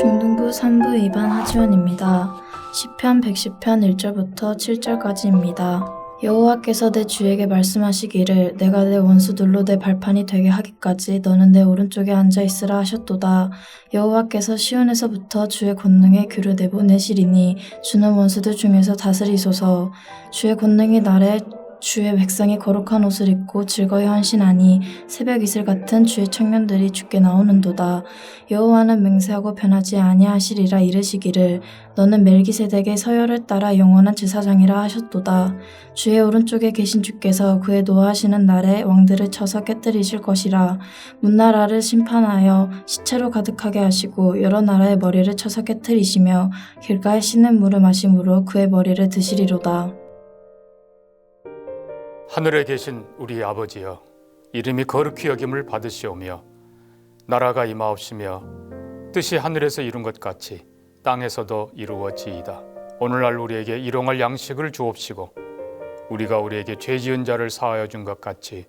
중등부 3부 2반 하지원입니다. 시편 110편 1절부터 7절까지입니다. 여호와께서 내 주에게 말씀하시기를 내가 내 원수들로 내 발판이 되게 하기까지 너는 내 오른쪽에 앉아있으라 하셨도다. 여호와께서 시온에서부터 주의 권능의 귀를 내보내시리니 주는 원수들 중에서 다스리소서. 주의 권능이 날에 주의 백성이 거룩한 옷을 입고 즐거이 헌신하니 새벽 이슬 같은 주의 청년들이 주께 나오는도다. 여호와는 맹세하고 변하지 아니하시리라 이르시기를 너는 멜기세덱의 서열을 따라 영원한 제사장이라 하셨도다. 주의 오른쪽에 계신 주께서 그의 노하시는 날에 왕들을 쳐서 깨뜨리실 것이라. 문나라를 심판하여 시체로 가득하게 하시고 여러 나라의 머리를 쳐서 깨뜨리시며 길가에 씻는 물을 마심으로 그의 머리를 드시리로다. 하늘에 계신 우리 아버지여, 이름이 거룩히 여김을 받으시오며 나라가 임하옵시며 뜻이 하늘에서 이룬 것 같이 땅에서도 이루어지이다. 오늘날 우리에게 일용할 양식을 주옵시고 우리가 우리에게 죄 지은 자를 사하여 준 것 같이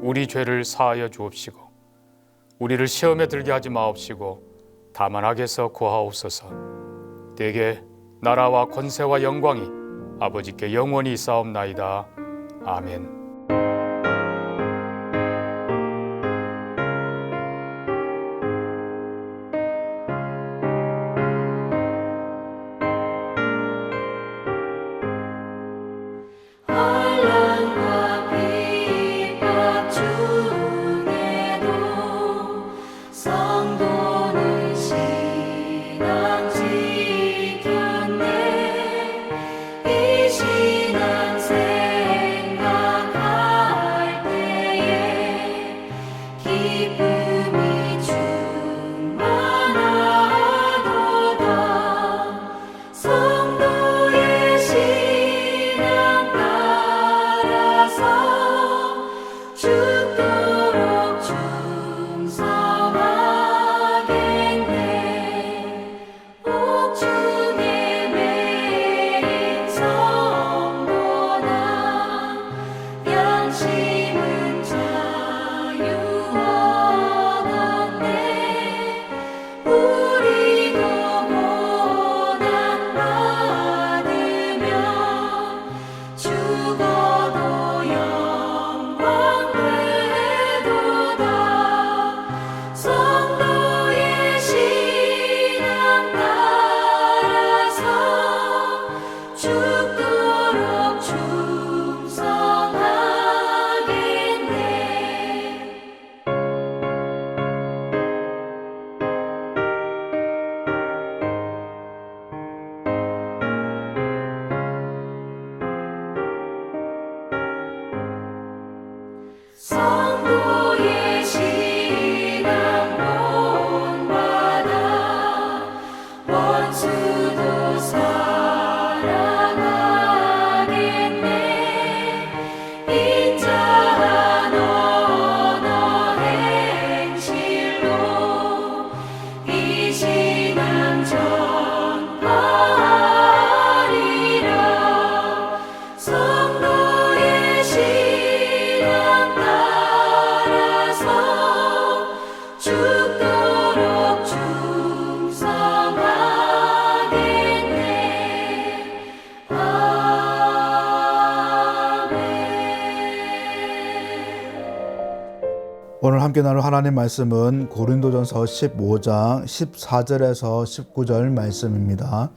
우리 죄를 사하여 주옵시고 우리를 시험에 들게 하지 마옵시고 다만 악에서 구하옵소서. 대개 나라와 권세와 영광이 아버지께 영원히 있사옵나이다. 아멘. 환난과 핍박 중에도 성도는 신앙 지켰네. 이 신앙 생각할 때에 기쁨이 충만하도다. 성도의 신앙 따라서 죽도록 충성하겠네. 옥중에 매인 성도나 양심은 자유하겠네. 우리도 고난 받으며 죽어도 영광 되도다. 성도의 신앙 따라서 죽도록 충성하겠네. 성도의 신앙 본받아 원수도 사랑하겠네. 인자한 언어 행실로 이 신앙 전파하리라. 성도의 신앙 따라서 죽도록 충성하겠네. 아멘. 오늘 함께 나눌 하나님 말씀은 고린도전서 15장 14절에서 19절 말씀입니다.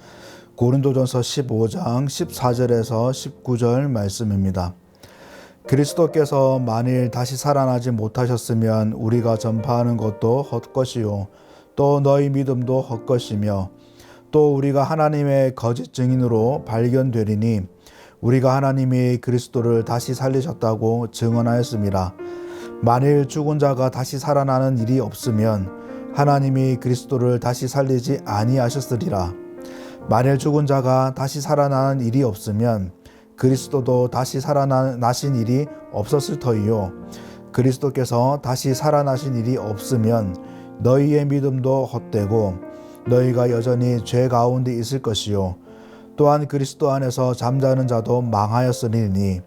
고린도전서 15장 14절에서 19절 말씀입니다. 그리스도께서 만일 다시 살아나지 못하셨으면 우리가 전파하는 것도 헛것이요 또 너희 믿음도 헛것이며 또 우리가 하나님의 거짓 증인으로 발견되리니 우리가 하나님이 그리스도를 다시 살리셨다고 증언하였습니다. 만일 죽은 자가 다시 살아나는 일이 없으면 하나님이 그리스도를 다시 살리지 아니하셨으리라. 만일 죽은 자가 다시 살아나는 일이 없으면 그리스도도 다시 살아나신 일이 없었을 터이요 그리스도께서 다시 살아나신 일이 없으면 너희의 믿음도 헛되고 너희가 여전히 죄 가운데 있을 것이요 또한 그리스도 안에서 잠자는 자도 망하였으리니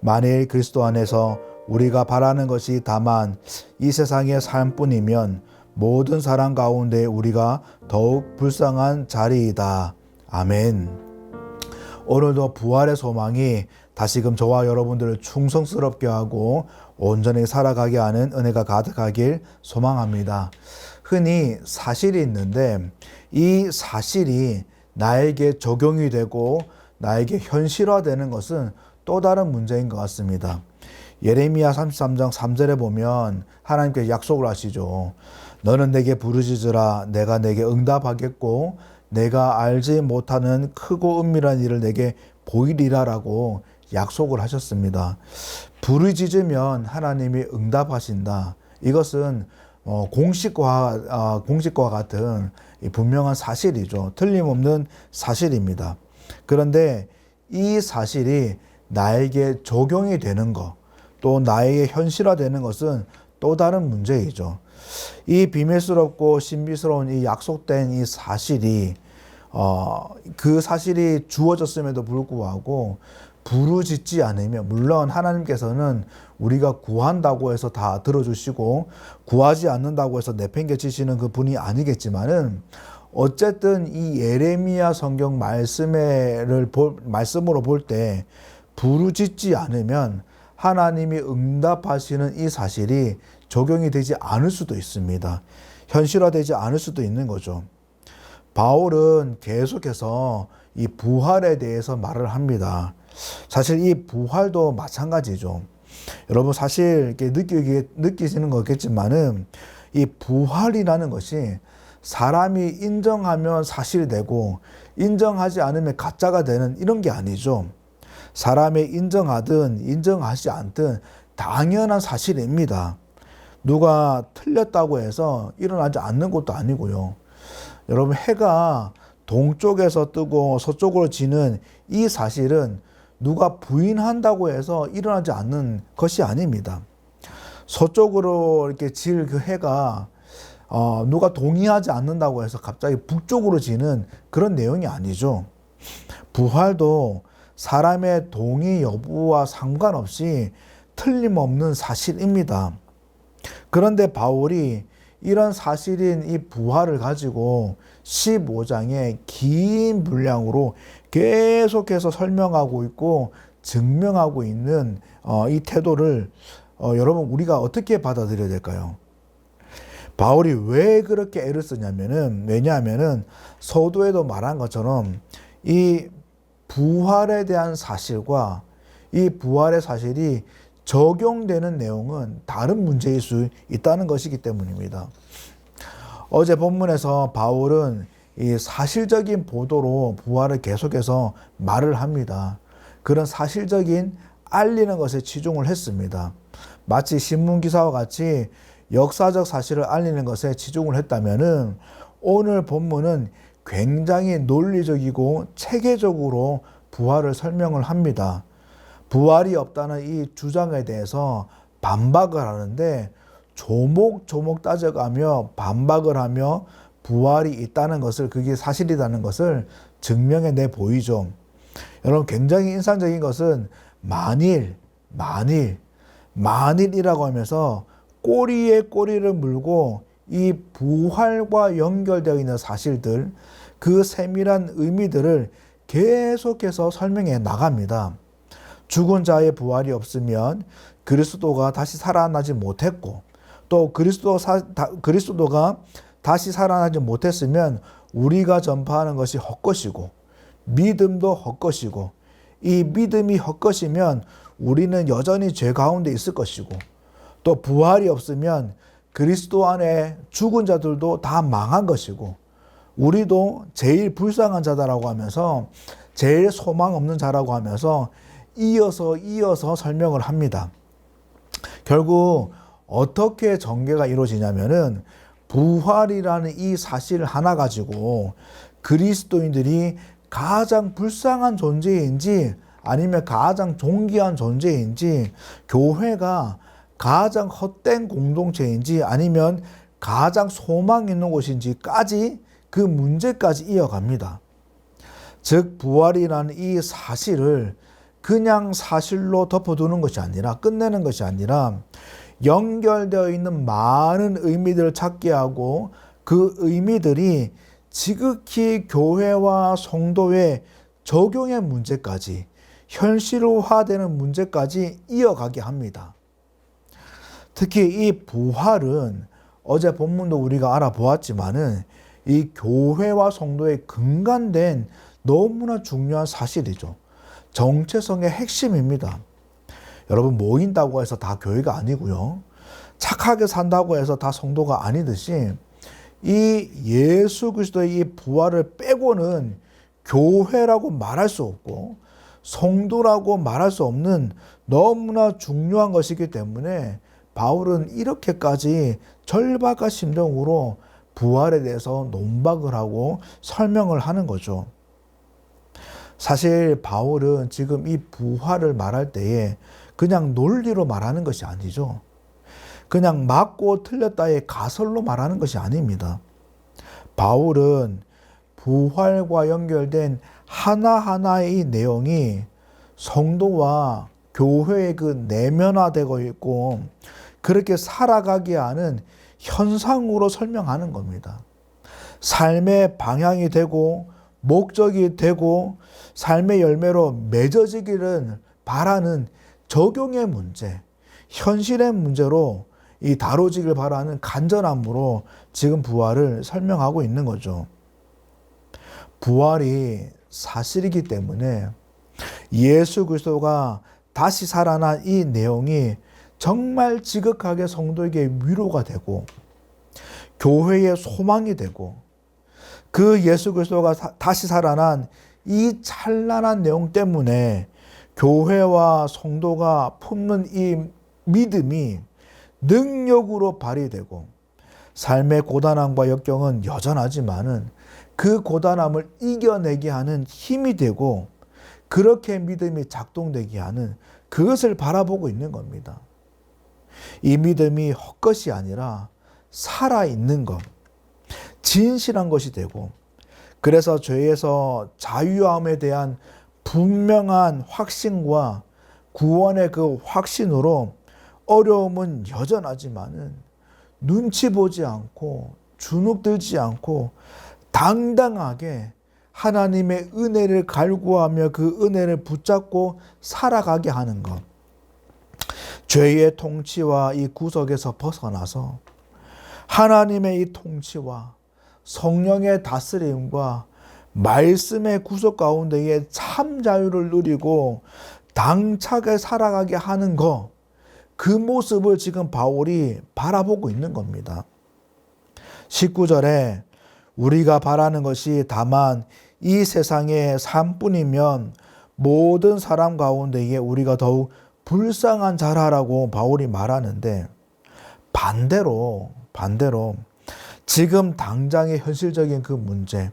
만일 그리스도 안에서 우리가 바라는 것이 다만 이 세상의 삶뿐이면 모든 사람 가운데 우리가 더욱 불쌍한 자리이다. 아멘. 오늘도 부활의 소망이 다시금 저와 여러분들을 충성스럽게 하고 온전히 살아가게 하는 은혜가 가득하길 소망합니다. 흔히 사실이 있는데 이 사실이 나에게 적용이 되고 나에게 현실화되는 것은 또 다른 문제인 것 같습니다. 예레미야 33장 3절에 보면 하나님께서 약속을 하시죠. 너는 내게 부르짖으라 내가 내게 응답하겠고 내가 알지 못하는 크고 은밀한 일을 내게 보이리라 라고 약속을 하셨습니다. 부르짖으면 하나님이 응답하신다. 이것은 공식과 같은 분명한 사실이죠. 틀림없는 사실입니다. 그런데 이 사실이 나에게 적용이 되는 것, 또 나에게 현실화되는 것은 또 다른 문제이죠. 이 비밀스럽고 신비스러운 이 약속된 이 사실이 그 사실이 주어졌음에도 불구하고 부르짖지 않으면, 물론 하나님께서는 우리가 구한다고 해서 다 들어주시고 구하지 않는다고 해서 내팽개치시는 그 분이 아니겠지만은 어쨌든 이 예레미야 성경 말씀으로 볼 때 부르짖지 않으면 하나님이 응답하시는 이 사실이 적용이 되지 않을 수도 있습니다. 현실화되지 않을 수도 있는 거죠. 바울은 계속해서 이 부활에 대해서 말을 합니다. 사실 이 부활도 마찬가지죠. 여러분 사실 이렇게 느끼시는 거겠지만은 이 부활이라는 것이 사람이 인정하면 사실이 되고 인정하지 않으면 가짜가 되는 이런 게 아니죠. 사람이 인정하든 인정하지 않든 당연한 사실입니다. 누가 틀렸다고 해서 일어나지 않는 것도 아니고요. 여러분 해가 동쪽에서 뜨고 서쪽으로 지는 이 사실은 누가 부인한다고 해서 일어나지 않는 것이 아닙니다. 서쪽으로 이렇게 질 그 해가 누가 동의하지 않는다고 해서 갑자기 북쪽으로 지는 그런 내용이 아니죠. 부활도 사람의 동의 여부와 상관없이 틀림없는 사실입니다. 그런데 바울이 이런 사실인 이 부활을 가지고 15장에 긴 분량으로 계속해서 설명하고 있고 증명하고 있는 이 태도를 여러분 우리가 어떻게 받아들여야 될까요? 바울이 왜 그렇게 애를 쓰냐면은, 왜냐하면은 서두에도 말한 것처럼 이 부활에 대한 사실과 이 부활의 사실이 적용되는 내용은 다른 문제일 수 있다는 것이기 때문입니다. 어제 본문에서 바울은 이 사실적인 보도로 부활을 계속해서 말을 합니다. 그런 사실적인 알리는 것에 치중을 했습니다. 마치 신문기사와 같이 역사적 사실을 알리는 것에 치중을 했다면은 오늘 본문은 굉장히 논리적이고 체계적으로 부활을 설명을 합니다. 부활이 없다는 이 주장에 대해서 반박을 하는데 조목조목 따져가며 반박을 하며 부활이 있다는 것을, 그게 사실이라는 것을 증명해내 보이죠. 여러분 굉장히 인상적인 것은 만일이라고 하면서 꼬리에 꼬리를 물고 이 부활과 연결되어 있는 사실들, 그 세밀한 의미들을 계속해서 설명해 나갑니다. 죽은 자의 부활이 없으면 그리스도가 다시 살아나지 못했고, 또 그리스도가 다시 살아나지 못했으면 우리가 전파하는 것이 헛것이고 믿음도 헛것이고, 이 믿음이 헛것이면 우리는 여전히 죄 가운데 있을 것이고, 또 부활이 없으면 그리스도 안에 죽은 자들도 다 망한 것이고, 우리도 제일 불쌍한 자다라고 하면서 제일 소망 없는 자라고 하면서 이어서 설명을 합니다. 결국 어떻게 전개가 이루어지냐면은 부활이라는 이 사실 하나 가지고 그리스도인들이 가장 불쌍한 존재인지 아니면 가장 존귀한 존재인지, 교회가 가장 헛된 공동체인지 아니면 가장 소망 있는 곳인지까지 그 문제까지 이어갑니다. 즉 부활이라는 이 사실을 그냥 사실로 덮어두는 것이 아니라, 끝내는 것이 아니라 연결되어 있는 많은 의미들을 찾게 하고 그 의미들이 지극히 교회와 성도의 적용의 문제까지, 현실화되는 문제까지 이어가게 합니다. 특히 이 부활은 어제 본문도 우리가 알아보았지만은 이 교회와 성도의 근간된 너무나 중요한 사실이죠. 정체성의 핵심입니다. 여러분, 모인다고 해서 다 교회가 아니고요. 착하게 산다고 해서 다 성도가 아니듯이 이 예수 그리스도의 이 부활을 빼고는 교회라고 말할 수 없고 성도라고 말할 수 없는 너무나 중요한 것이기 때문에 바울은 이렇게까지 절박한 심정으로 부활에 대해서 논박을 하고 설명을 하는 거죠. 사실 바울은 지금 이 부활을 말할 때에 그냥 논리로 말하는 것이 아니죠. 그냥 맞고 틀렸다의 가설로 말하는 것이 아닙니다. 바울은 부활과 연결된 하나하나의 이 내용이 성도와 교회의 그 내면화되고 있고 그렇게 살아가게 하는 현상으로 설명하는 겁니다. 삶의 방향이 되고 목적이 되고 삶의 열매로 맺어지기를 바라는 적용의 문제, 현실의 문제로 이 다뤄지길 바라는 간절함으로 지금 부활을 설명하고 있는 거죠. 부활이 사실이기 때문에 예수 그리스도가 다시 살아난 이 내용이 정말 지극하게 성도에게 위로가 되고 교회의 소망이 되고 그 예수 그리스도가 다시 살아난 이 찬란한 내용 때문에 교회와 성도가 품는 이 믿음이 능력으로 발휘되고 삶의 고단함과 역경은 여전하지만은 그 고단함을 이겨내게 하는 힘이 되고 그렇게 믿음이 작동되게 하는 그것을 바라보고 있는 겁니다. 이 믿음이 헛것이 아니라 살아있는 것, 진실한 것이 되고 그래서 죄에서 자유함에 대한 분명한 확신과 구원의 그 확신으로 어려움은 여전하지만은 눈치 보지 않고 주눅들지 않고 당당하게 하나님의 은혜를 갈구하며 그 은혜를 붙잡고 살아가게 하는 것. 죄의 통치와 이 구속에서 벗어나서 하나님의 이 통치와 성령의 다스림과 말씀의 구속 가운데에 참 자유를 누리고 당차게 살아가게 하는 것, 그 모습을 지금 바울이 바라보고 있는 겁니다. 19절에 우리가 바라는 것이 다만 이 세상의 삶뿐이면 모든 사람 가운데에 우리가 더욱 불쌍한 자라라고 바울이 말하는데 반대로 지금 당장의 현실적인 그 문제,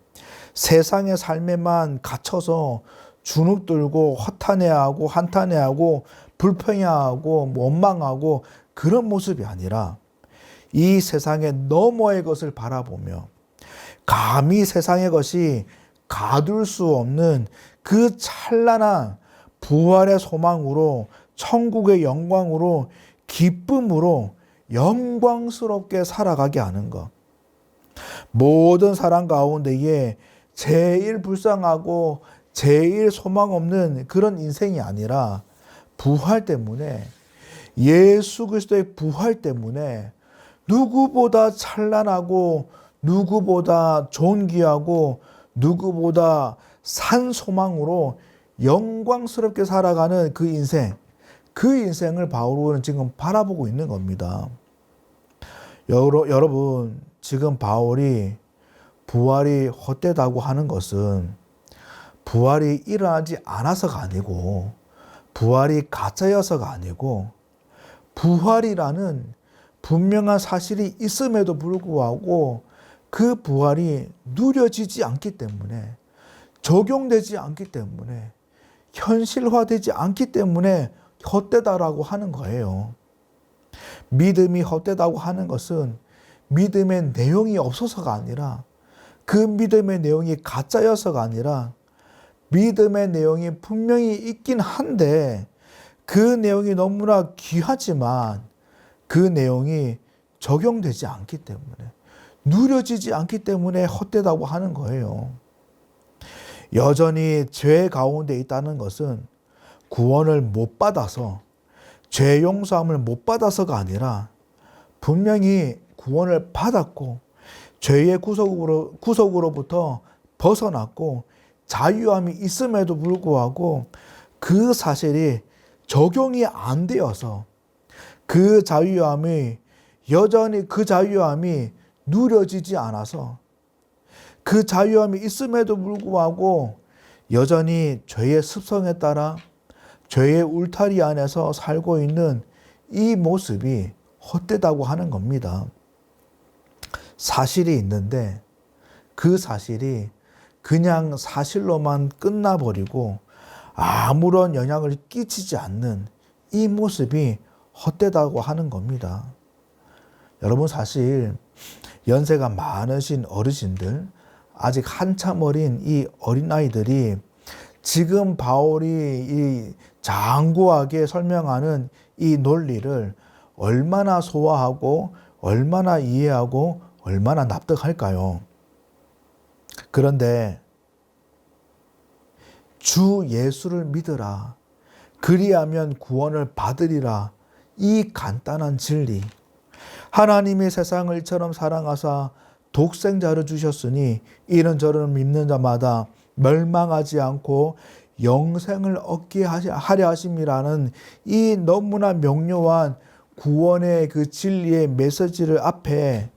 세상의 삶에만 갇혀서 주눅들고 허탄해하고 한탄해하고 불평해하고 원망하고 그런 모습이 아니라 이 세상의 너머의 것을 바라보며 감히 세상의 것이 가둘 수 없는 그 찬란한 부활의 소망으로 천국의 영광으로 기쁨으로 영광스럽게 살아가게 하는 것. 모든 사람 가운데에 제일 불쌍하고 제일 소망 없는 그런 인생이 아니라 부활 때문에 예수 그리스도의 부활 때문에 누구보다 찬란하고 누구보다 존귀하고 누구보다 산 소망으로 영광스럽게 살아가는 그 인생을 바울은 지금 바라보고 있는 겁니다. 여러분, 지금 바울이 부활이 헛되다고 하는 것은 부활이 일어나지 않아서가 아니고 부활이 가짜여서가 아니고 부활이라는 분명한 사실이 있음에도 불구하고 그 부활이 누려지지 않기 때문에 적용되지 않기 때문에 현실화되지 않기 때문에 헛되다라고 하는 거예요. 믿음이 헛되다고 하는 것은 믿음의 내용이 없어서가 아니라 그 믿음의 내용이 가짜여서가 아니라 믿음의 내용이 분명히 있긴 한데 그 내용이 너무나 귀하지만 그 내용이 적용되지 않기 때문에, 누려지지 않기 때문에 헛되다고 하는 거예요. 여전히 죄 가운데 있다는 것은 구원을 못 받아서, 죄 용서함을 못 받아서가 아니라 분명히 구원을 받았고 죄의 구속으로부터 벗어났고 자유함이 있음에도 불구하고 그 사실이 적용이 안 되어서 그 자유함이 여전히 그 자유함이 누려지지 않아서 그 자유함이 있음에도 불구하고 여전히 죄의 습성에 따라 죄의 울타리 안에서 살고 있는 이 모습이 헛되다고 하는 겁니다. 사실이 있는데 그 사실이 그냥 사실로만 끝나버리고 아무런 영향을 끼치지 않는 이 모습이 헛되다고 하는 겁니다. 여러분, 사실 연세가 많으신 어르신들, 아직 한참 어린 이 어린아이들이 지금 바울이 이 장구하게 설명하는 이 논리를 얼마나 소화하고 얼마나 이해하고 얼마나 납득할까요? 그런데 주 예수를 믿으라, 그리하면 구원을 받으리라, 이 간단한 진리, 하나님이 세상을 이처럼 사랑하사 독생자를 주셨으니 이는 저를 믿는 자마다 멸망하지 않고 영생을 얻게 하려 하심이라는 이 너무나 명료한 구원의 그 진리의 메시지를 앞에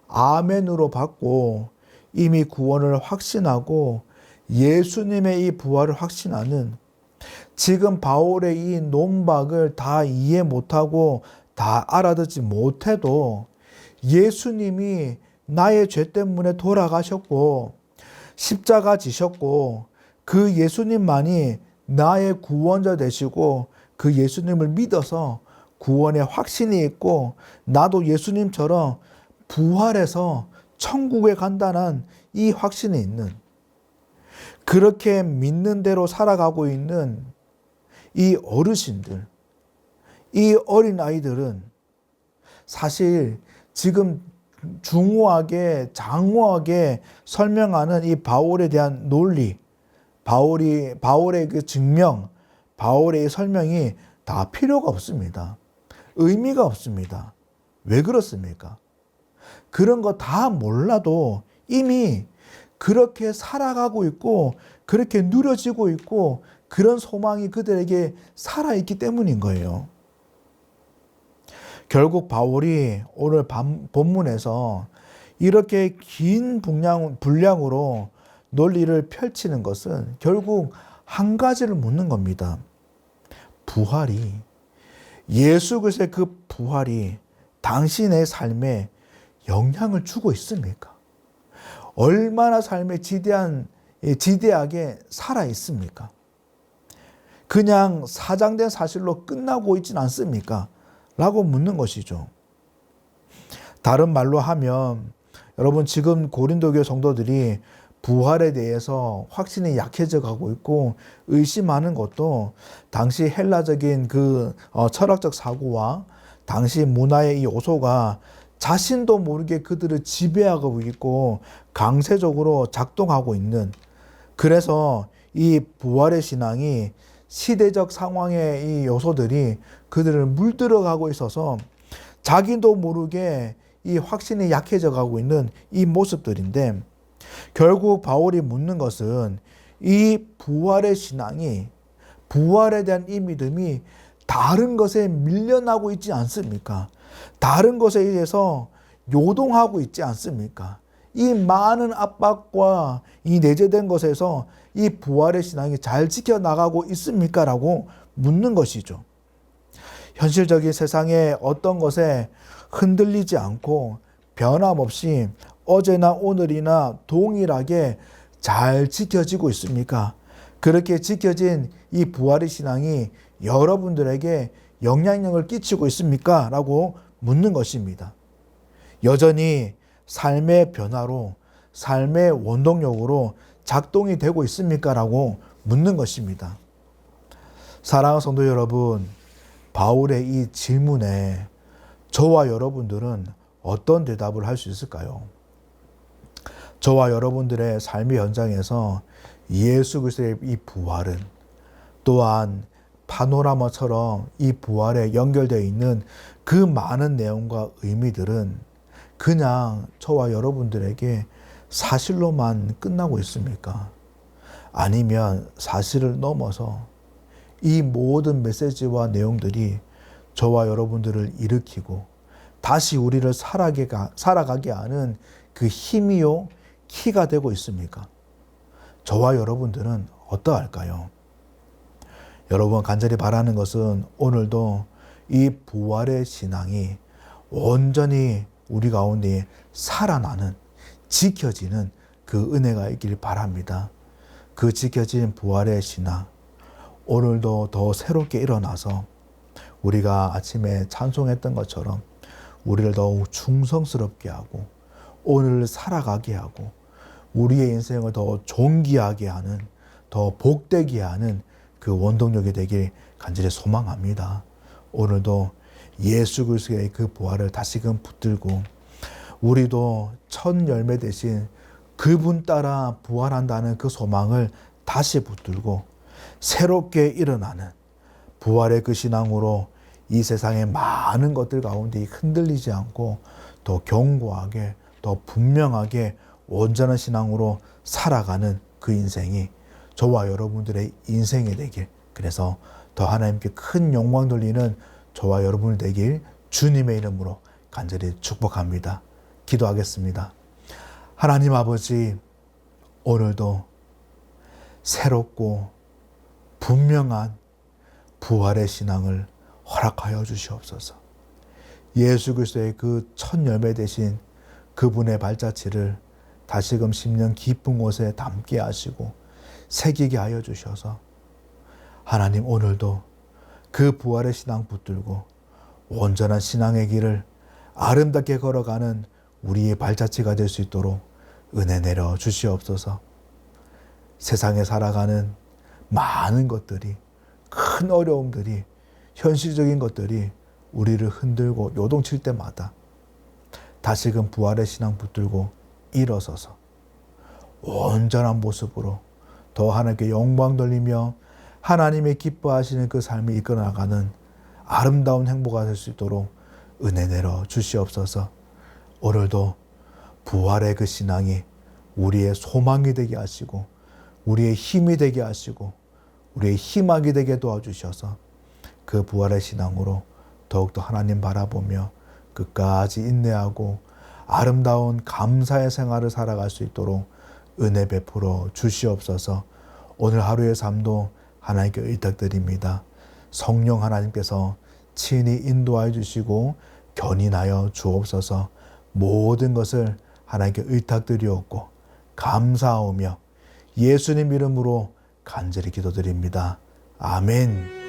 아멘으로 받고 이미 구원을 확신하고 예수님의 이 부활을 확신하는, 지금 바울의 이 논박을 다 이해 못하고 다 알아듣지 못해도 예수님이 나의 죄 때문에 돌아가셨고 십자가 지셨고 그 예수님만이 나의 구원자 되시고 그 예수님을 믿어서 구원의 확신이 있고 나도 예수님처럼 부활해서 천국에 간다는 이 확신이 있는, 그렇게 믿는 대로 살아가고 있는 이 어르신들, 이 어린아이들은 사실 지금 중후하게 장후하게 설명하는 이 바울에 대한 논리, 바울의 그 증명, 바울의 설명이 다 필요가 없습니다. 의미가 없습니다. 왜 그렇습니까? 그런 거 다 몰라도 이미 그렇게 살아가고 있고 그렇게 누려지고 있고 그런 소망이 그들에게 살아있기 때문인 거예요. 결국 바울이 오늘 본문에서 이렇게 긴 분량으로 논리를 펼치는 것은 결국 한 가지를 묻는 겁니다. 부활이, 예수 그리스도의 그 부활이 당신의 삶에 영향을 주고 있습니까? 얼마나 삶에 지대하게 살아 있습니까? 그냥 사장된 사실로 끝나고 있진 않습니까? 라고 묻는 것이죠. 다른 말로 하면 여러분, 지금 고린도 교회 성도들이 부활에 대해서 확신이 약해져 가고 있고 의심하는 것도 당시 헬라적인 그 철학적 사고와 당시 문화의 이 요소가 자신도 모르게 그들을 지배하고 있고 강세적으로 작동하고 있는, 그래서 이 부활의 신앙이 시대적 상황의 이 요소들이 그들을 물들어가고 있어서 자기도 모르게 이 확신이 약해져 가고 있는 이 모습들인데, 결국 바울이 묻는 것은 이 부활의 신앙이, 부활에 대한 이 믿음이 다른 것에 밀려나고 있지 않습니까? 다른 것에 의해서 요동하고 있지 않습니까? 이 많은 압박과 이 내재된 것에서 이 부활의 신앙이 잘 지켜나가고 있습니까? 라고 묻는 것이죠. 현실적인 세상의 어떤 것에 흔들리지 않고 변함없이 어제나 오늘이나 동일하게 잘 지켜지고 있습니까? 그렇게 지켜진 이 부활의 신앙이 여러분들에게 영향력을 끼치고 있습니까? 라고 묻는 것입니다. 여전히 삶의 변화로, 삶의 원동력으로 작동이 되고 있습니까? 라고 묻는 것입니다. 사랑하는 성도 여러분, 바울의 이 질문에 저와 여러분들은 어떤 대답을 할 수 있을까요? 저와 여러분들의 삶의 현장에서 예수 그리스도의 이 부활은 또한 파노라마처럼 이 부활에 연결되어 있는 그 많은 내용과 의미들은 그냥 저와 여러분들에게 사실로만 끝나고 있습니까? 아니면 사실을 넘어서 이 모든 메시지와 내용들이 저와 여러분들을 일으키고 다시 우리를 살아가게 하는 그 힘이요, 키가 되고 있습니까? 저와 여러분들은 어떠할까요? 여러분, 간절히 바라는 것은 오늘도 이 부활의 신앙이 온전히 우리 가운데 살아나는, 지켜지는 그 은혜가 있길 바랍니다. 그 지켜진 부활의 신앙, 오늘도 더 새롭게 일어나서 우리가 아침에 찬송했던 것처럼 우리를 더욱 충성스럽게 하고 오늘을 살아가게 하고 우리의 인생을 더 존귀하게 하는, 더 복되게 하는 그 원동력이 되길 간절히 소망합니다. 오늘도 예수 그리스도의 그 부활을 다시금 붙들고 우리도 첫 열매 대신 그분 따라 부활한다는 그 소망을 다시 붙들고 새롭게 일어나는 부활의 그 신앙으로 이 세상의 많은 것들 가운데 흔들리지 않고 더 견고하게, 더 분명하게 온전한 신앙으로 살아가는 그 인생이 저와 여러분들의 인생이 되길, 그래서 더 하나님께 큰 영광 돌리는 저와 여러분이 되길 주님의 이름으로 간절히 축복합니다. 기도하겠습니다. 하나님 아버지, 오늘도 새롭고 분명한 부활의 신앙을 허락하여 주시옵소서. 예수 그리스도의 그 첫 열매 되신 그분의 발자취를 다시금 10년 깊은 곳에 담게 하시고 새기게 하여 주셔서 하나님, 오늘도 그 부활의 신앙 붙들고 온전한 신앙의 길을 아름답게 걸어가는 우리의 발자취가 될 수 있도록 은혜 내려 주시옵소서. 세상에 살아가는 많은 것들이, 큰 어려움들이, 현실적인 것들이 우리를 흔들고 요동칠 때마다 다시금 부활의 신앙 붙들고 일어서서 온전한 모습으로 더 하나님께 영광 돌리며 하나님의 기뻐하시는 그 삶을 이끌어나가는 아름다운 행보가 될 수 있도록 은혜 내려 주시옵소서. 오늘도 부활의 그 신앙이 우리의 소망이 되게 하시고 우리의 힘이 되게 하시고 우리의 희망이 되게 도와주셔서 그 부활의 신앙으로 더욱더 하나님 바라보며 끝까지 인내하고 아름다운 감사의 생활을 살아갈 수 있도록 은혜 베풀어 주시옵소서. 오늘 하루의 삶도 하나님께 의탁드립니다. 성령 하나님께서 친히 인도하여 주시고 견인하여 주옵소서. 모든 것을 하나님께 의탁드리옵고 감사하오며 예수님 이름으로 간절히 기도드립니다. 아멘.